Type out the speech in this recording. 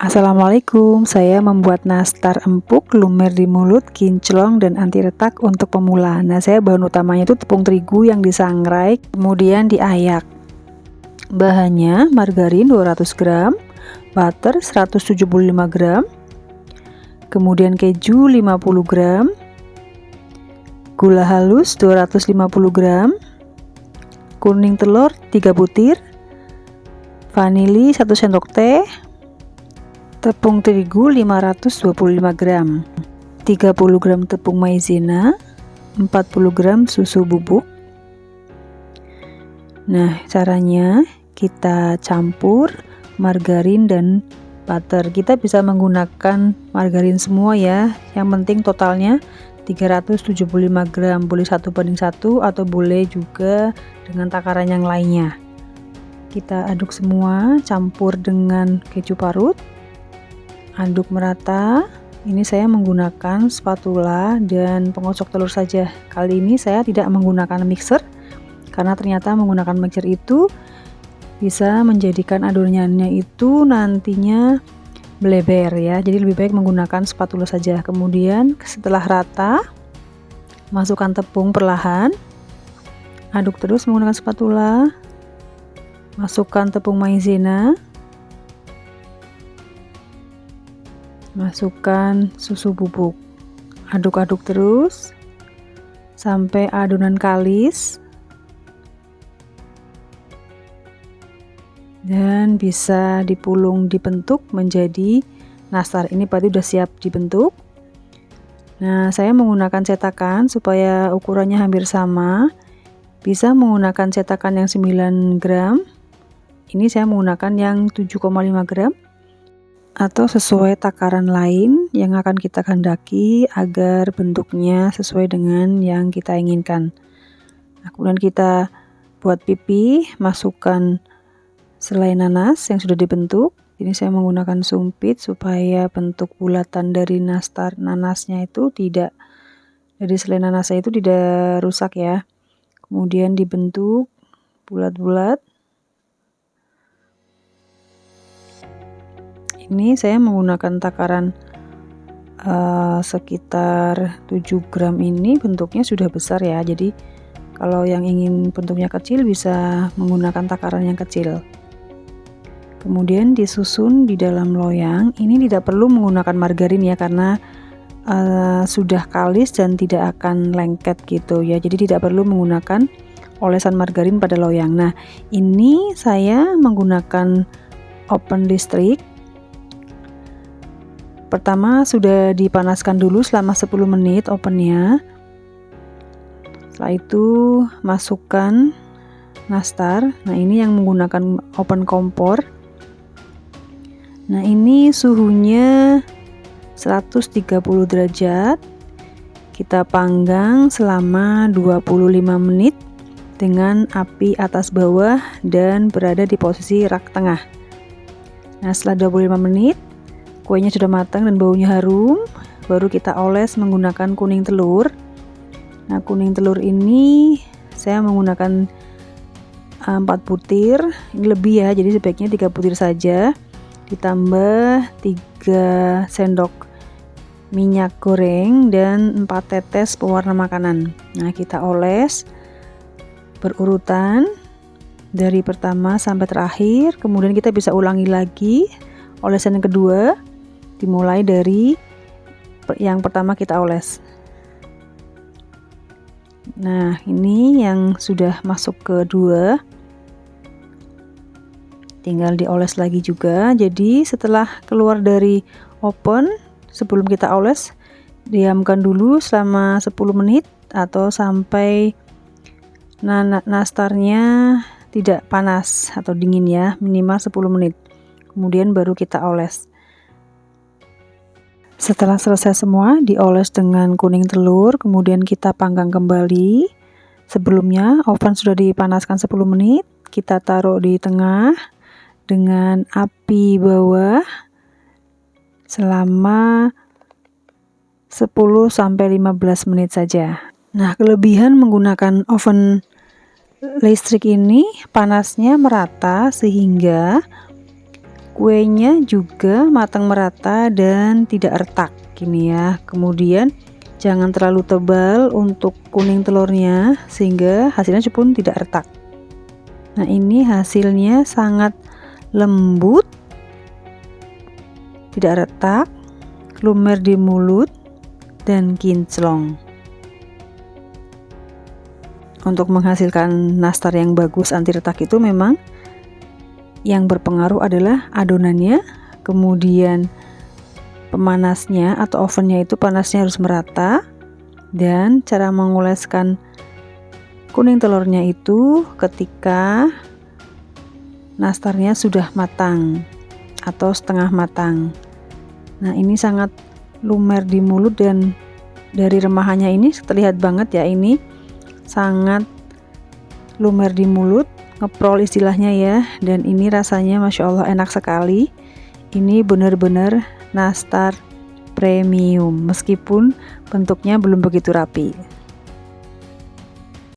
Assalamualaikum, saya membuat nastar empuk, lumer di mulut, kinclong, dan anti retak untuk pemula. Nah, saya bahan utamanya itu tepung terigu yang disangrai, kemudian diayak. Bahannya margarin 200 gram, butter 175 gram, kemudian keju 50 gram, gula halus 250 gram, kuning telur 3 butir, vanili 1 sendok teh, tepung terigu 525 gram, 30 gram tepung maizena, 40 gram susu bubuk. Nah, caranya kita campur margarin dan butter. Kita bisa menggunakan margarin semua ya. Yang penting totalnya 375 gram, boleh 1:1 atau boleh juga dengan takaran yang lainnya. Kita aduk semua, campur dengan keju parut. Aduk merata. Ini saya menggunakan spatula dan pengocok telur saja. Kali ini saya tidak menggunakan mixer karena ternyata menggunakan mixer itu bisa menjadikan adonannya itu nantinya melebar ya. Jadi lebih baik menggunakan spatula saja. Kemudian setelah rata, masukkan tepung perlahan. Aduk terus menggunakan spatula. Masukkan tepung maizena. Masukkan susu bubuk, aduk-aduk terus sampai adonan kalis dan bisa dipulung dibentuk menjadi nastar. Ini berarti sudah siap dibentuk. Nah, saya menggunakan cetakan supaya ukurannya hampir sama. Bisa menggunakan cetakan yang 9 gram. Ini saya menggunakan yang 7,5 gram. Atau sesuai takaran lain yang akan kita kehendaki agar bentuknya sesuai dengan yang kita inginkan. Nah, kemudian kita buat pipi, masukkan selai nanas yang sudah dibentuk. Ini saya menggunakan sumpit supaya bentuk bulatan dari nastar nanasnya itu tidak, dari selai nanasnya itu tidak rusak ya. Kemudian dibentuk bulat-bulat. Ini saya menggunakan takaran sekitar 7 gram. Ini bentuknya sudah besar ya, jadi kalau yang ingin bentuknya kecil bisa menggunakan takaran yang kecil. Kemudian disusun di dalam loyang. Ini tidak perlu menggunakan margarin ya, karena sudah kalis dan tidak akan lengket gitu ya, jadi tidak perlu menggunakan olesan margarin pada loyang. Nah, ini saya menggunakan oven listrik. Pertama sudah dipanaskan dulu selama 10 menit ovennya. Setelah itu masukkan nastar. Nah, ini yang menggunakan oven kompor. Nah, ini suhunya 130 derajat. Kita panggang selama 25 menit dengan api atas bawah dan berada di posisi rak tengah. Nah, setelah 25 menit kuenya sudah matang dan baunya harum, baru kita oles menggunakan kuning telur. Nah, kuning telur ini saya menggunakan 4 butir, ini lebih ya, jadi sebaiknya 3 butir saja, ditambah 3 sendok minyak goreng dan 4 tetes pewarna makanan. Nah, kita oles berurutan dari pertama sampai terakhir, kemudian kita bisa ulangi lagi olesan yang kedua, dimulai dari yang pertama kita oles. Nah, ini yang sudah masuk kedua, tinggal dioles lagi juga. Jadi setelah keluar dari oven, sebelum kita oles, diamkan dulu selama 10 menit atau sampai nastarnya tidak panas atau dingin ya, minimal 10 menit. Kemudian baru kita oles. Setelah selesai semua, dioles dengan kuning telur, kemudian kita panggang kembali. Sebelumnya oven sudah dipanaskan 10 menit, kita taruh di tengah dengan api bawah selama 10-15 menit saja. Nah, kelebihan menggunakan oven listrik ini panasnya merata sehingga Kuenya juga matang merata dan tidak retak gini ya. Kemudian jangan terlalu tebal untuk kuning telurnya sehingga hasilnya pun tidak retak. Nah, ini hasilnya sangat lembut, tidak retak, lumer di mulut, dan kinclong. Untuk menghasilkan nastar yang bagus anti retak itu memang yang berpengaruh adalah adonannya, kemudian pemanasnya atau ovennya itu panasnya harus merata, dan cara mengoleskan kuning telurnya itu ketika nastarnya sudah matang atau setengah matang. Nah, ini sangat lumer di mulut dan dari remahannya ini terlihat banget ya, ini sangat lumer di mulut, ngeprol istilahnya ya, dan ini rasanya Masya Allah enak sekali. Ini benar-benar nastar premium meskipun bentuknya belum begitu rapi.